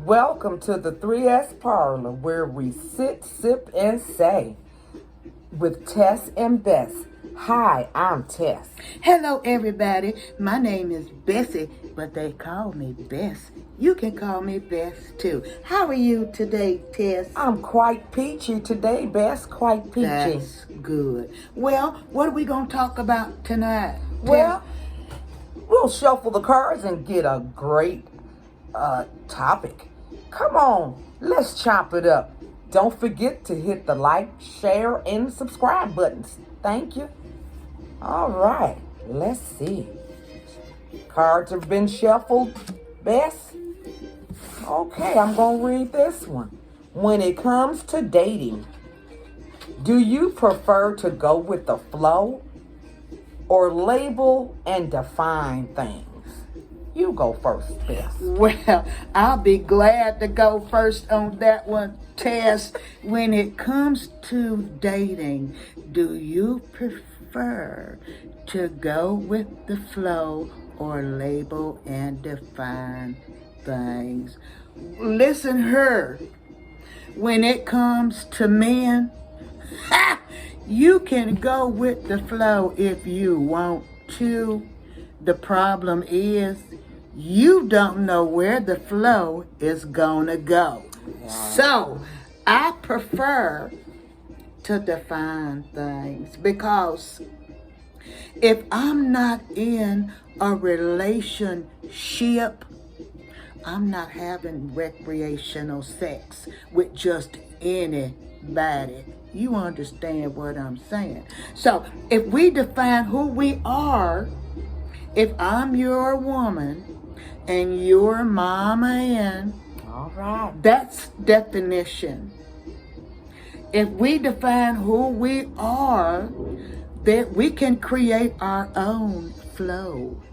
Welcome to the 3S Parlor, where we sit, sip, and say with Tess and Bess. Hi, I'm Tess. Hello, everybody. My name is Bessie, but they call me Bess. You can call me Bess, too. How are you today, Tess? I'm quite peachy today, Bess. Quite peachy. That's good. Well, what are we going to talk about tonight? Well, we'll shuffle the cards and get a great topic. Come on, let's chop it up. Don't forget to hit the like, share, and subscribe buttons. Thank you. All right, let's see. Cards have been shuffled, Bess. Okay, I'm going to read this one. When it comes to dating, do you prefer to go with the flow or label and define things? You go first, Bess. Well, I'll be glad to go first on that one, Tess. When it comes to dating, do you prefer to go with the flow or label and define things? Listen here. When it comes to men, you can go with the flow if you want to. The problem is you don't know where the flow is gonna go. Wow. So I prefer to define things because if I'm not in a relationship, I'm not having recreational sex with just anybody. You understand what I'm saying? So if we define who we are, if I'm your woman and you're my man, all right, that's definition. If we define who we are, then we can create our own flow.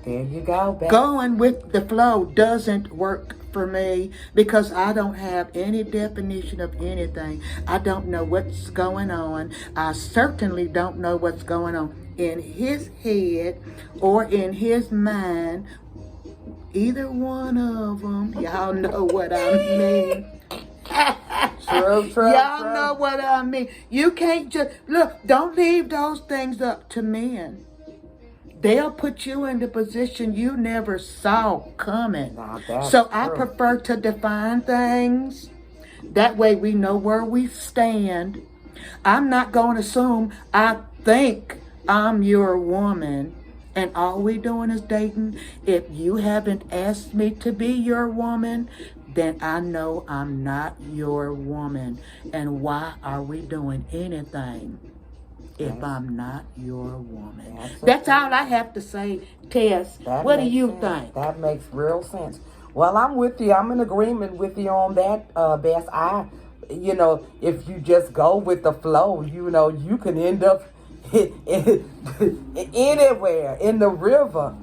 There you go, Bess. Going with the flow doesn't work for me because I don't have any definition of anything. I don't know what's going on. I certainly don't know what's going on in his head or in his mind. Either one of them. Y'all know what I mean. True. Y'all know what I mean. You can't just, look, don't leave those things up to men. They'll put you in the position you never saw coming. So I prefer to define things. That way we know where we stand. I'm not going to assume I think I'm your woman and all we doing is dating. If you haven't asked me to be your woman, then I know I'm not your woman. And why are we doing anything if I'm not your woman? That's all I have to say, Tess. What do you think? That makes real sense. Well, I'm with you. I'm in agreement with you on that, Bess. If you just go with the flow, you can end up anywhere in the river,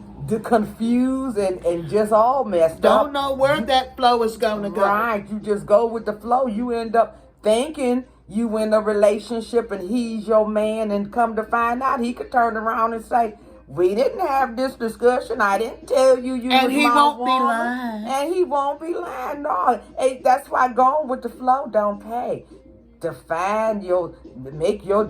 confused and just all messed up. Don't know where that flow is going to go. Right. You just go with the flow. You end up thinking you in a relationship and he's your man, and come to find out he could turn around and say, we didn't have this discussion. I didn't tell you you and was he my won't woman. be lying. And he won't be lying. No. Hey, that's why going with the flow don't pay. Define make your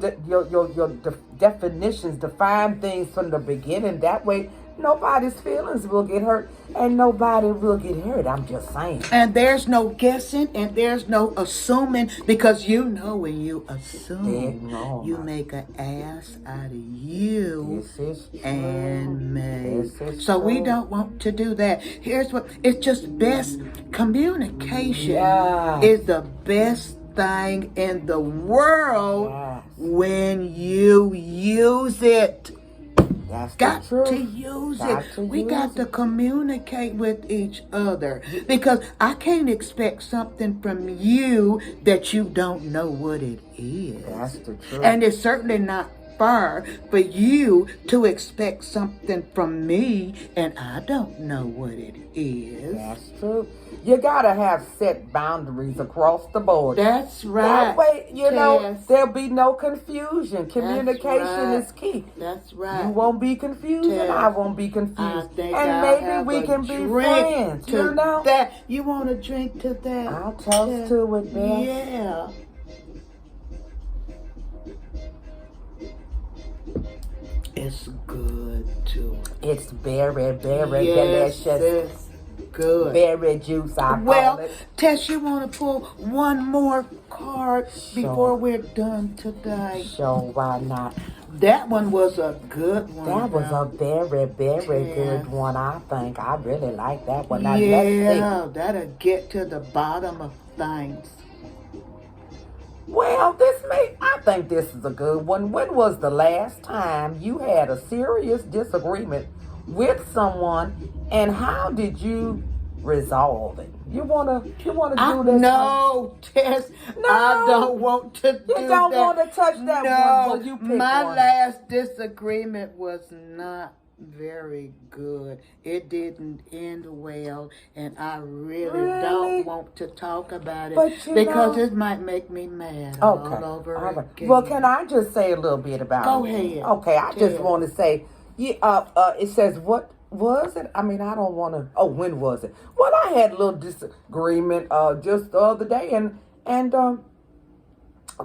definitions, define things from the beginning. That way nobody's feelings will get hurt and nobody will get hurt. I'm just saying. And there's no guessing and there's no assuming, because when you assume, you make an ass out of you and me. So we don't want to do that. Here's what, it's just best. Communication is the best thing in the world when you use it. That's got to use it. We got to communicate with each other, because I can't expect something from you that you don't know what it is. That's the truth. And it's certainly not fair for you to expect something from me and I don't know what it is. That's true. You gotta have set boundaries across the board. That's right. That way, you know, Tess. there'll be no confusion. Communication is key. That's right. You won't be confused and I won't be confused. And maybe we can be friends, you know? That. You want to drink to that? I'll toast to it, Bess. Yeah. It's good too. It's very, very Yes, delicious. it's good. Berry juice, I call Well, it. Tess, you want to pull one more card before we're done today? Sure, why not? That one was a good one. That was a very, very Yes. good one, I think. I really like that one. Now, let's see. Yeah, that'll get to the bottom of things. Well, I think this is a good one. When was the last time you had a serious disagreement with someone, and how did you resolve it? You wanna do this? No, Tess, No. I don't want to do that. You don't want to touch that no, one. Well, you pick my one. last disagreement was not very good. It didn't end well, and I really don't want to talk about it But you because know- it might make me mad Okay. all over All right. again. Well, can I just say a little bit about Go it? ahead. Okay, I just Tell. want to say, it says, what was it? I mean, I don't want to. Oh, when was it? Well, I had a little disagreement just the other day, and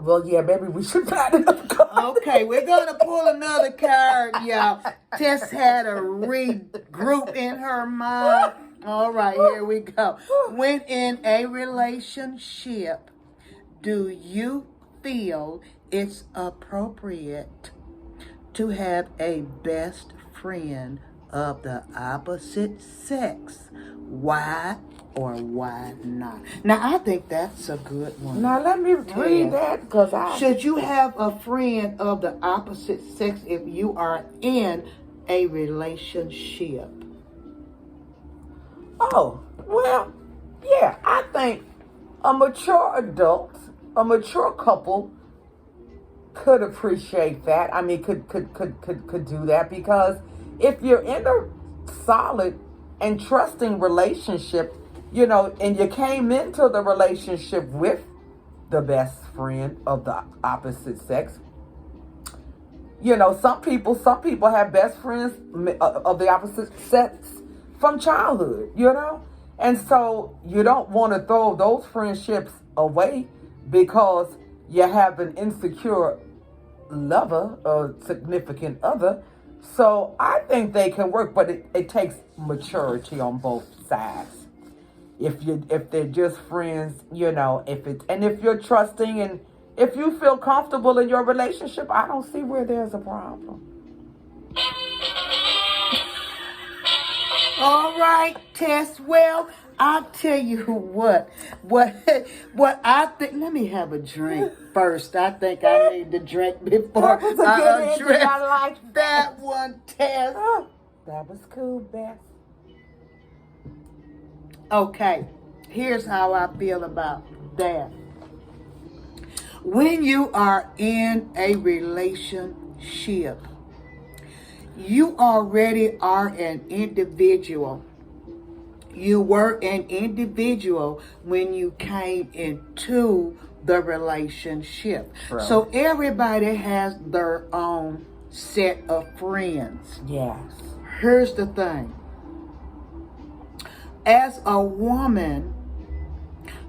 well, yeah, maybe we should find another card. Okay, we're gonna pull another card, y'all. Tess had a regroup in her mind. All right, here we go. When in a relationship, do you feel it's appropriate to have a best friend of the opposite sex? Why or why not? Now, I think that's a good one. Now, let me read that, because Should you have a friend of the opposite sex if you are in a relationship? Oh, well, yeah, I think a mature adult, a mature couple could appreciate that. I mean, could do that, because if you're in a solid and trusting relationship, you know, and you came into the relationship with the best friend of the opposite sex, you know, some people have best friends of the opposite sex from childhood, you know, and so you don't want to throw those friendships away because you have an insecure lover or significant other. So I think they can work, but it takes maturity on both sides. If they're just friends, you know, if you're trusting and if you feel comfortable in your relationship, I don't see where there's a problem. All right, Tess. Well, I'll tell you what I think. Let me have a drink first. I think I need to drink before That was a I good ending. address I like that one, Tess. Oh, that was cool, Bess. Okay, here's how I feel about that. When you are in a relationship, you already are an individual. You were an individual when you came into the relationship. Right. So everybody has their own set of friends. Yes. Here's the thing. As a woman,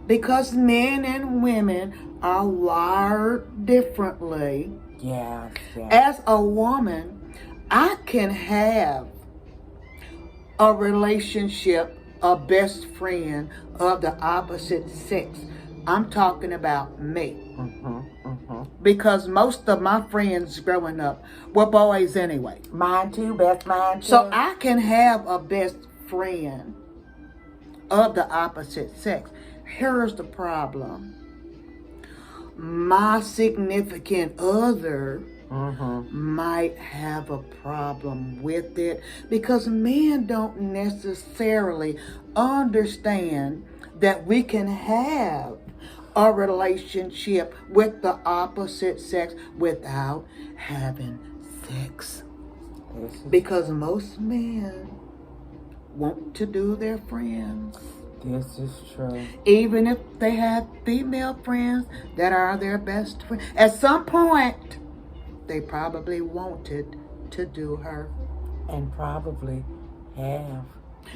because men and women are wired differently, Yes. as a woman, I can have a relationship, a best friend of the opposite sex. I'm talking about me. Because most of my friends growing up were boys anyway. Mine too, Bess, mine too. So I can have a best friend of the opposite sex. Here's the problem. My significant other might have a problem with it because men don't necessarily understand that we can have a relationship with the opposite sex without having sex. Because most men want to do their friends. This is true. Even if they have female friends that are their best friends. At some point, they probably wanted to do her. And probably have.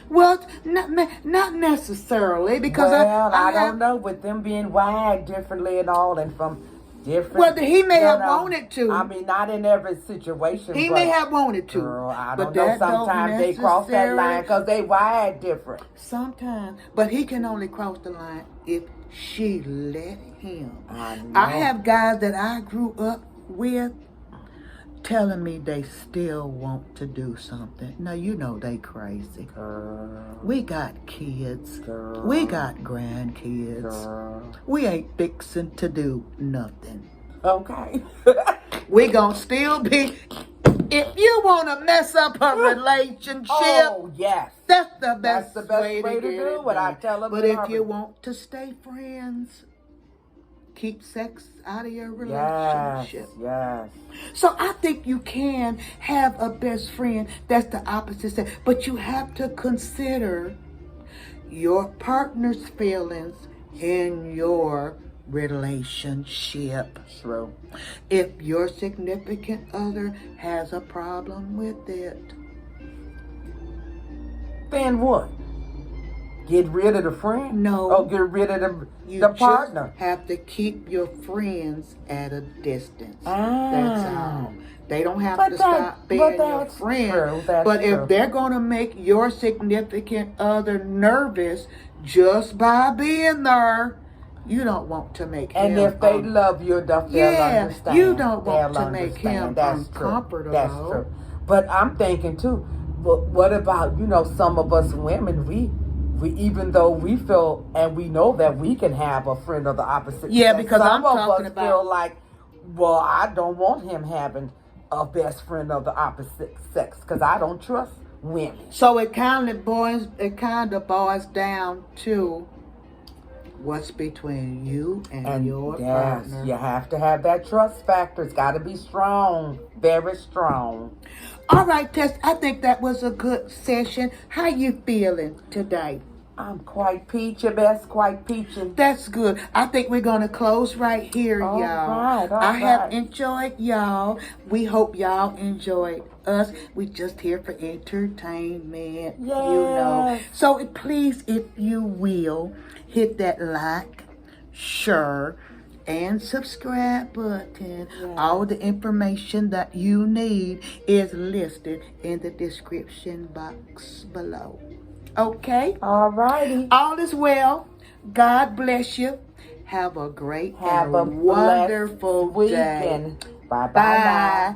Well, not necessarily, because I don't know, with them being wired differently and all, and from different. Well, he may have wanted to. I mean, not in every situation. He may have wanted to. Girl, I but don't know. Sometimes they cross that line because they wired different. Sometimes, but he can only cross the line if she let him. I know. I have guys that I grew up with telling me they still want to do something. Now, you know they crazy. Girl. We got kids. Girl. We got grandkids. Girl. We ain't fixing to do nothing. Okay. We gonna still be... If you want to mess up a relationship... Oh, yes. That's the best way to do it. I tell them. But if you want to stay friends... Keep sex out of your relationship. Yes. So I think you can have a best friend that's the opposite sex, but you have to consider your partner's feelings in your relationship. True. If your significant other has a problem with it, then what? Get rid of the friend? No. Oh, get rid of the partner. You have to keep your friends at a distance. Ah. That's all. They don't have to stop being your friend. True. But if they're going to make your significant other nervous just by being there, you don't want to make him. And if they love you enough, they'll understand. You don't want to make him uncomfortable. That's true. But I'm thinking too, what about, some of us women, we even though we feel and we know that we can have a friend of the opposite sex, because some of us feel like, well, I don't want him having a best friend of the opposite sex because I don't trust women. So it kind of boils down to what's between you and your partner. You have to have that trust factor. It's got to be strong, very strong. All right, Tess, I think that was a good session. How you feeling today? I'm quite peachy, Bess, quite peachy. That's good. I think we're going to close right here, y'all. All right. I have enjoyed y'all. We hope y'all enjoyed us. We just here for entertainment, Yes. So please, if you will, hit that like, share, and subscribe button. Yeah. All the information that you need is listed in the description box below. Okay? All righty. All is well. God bless you. Have a great and wonderful day. Bye-bye.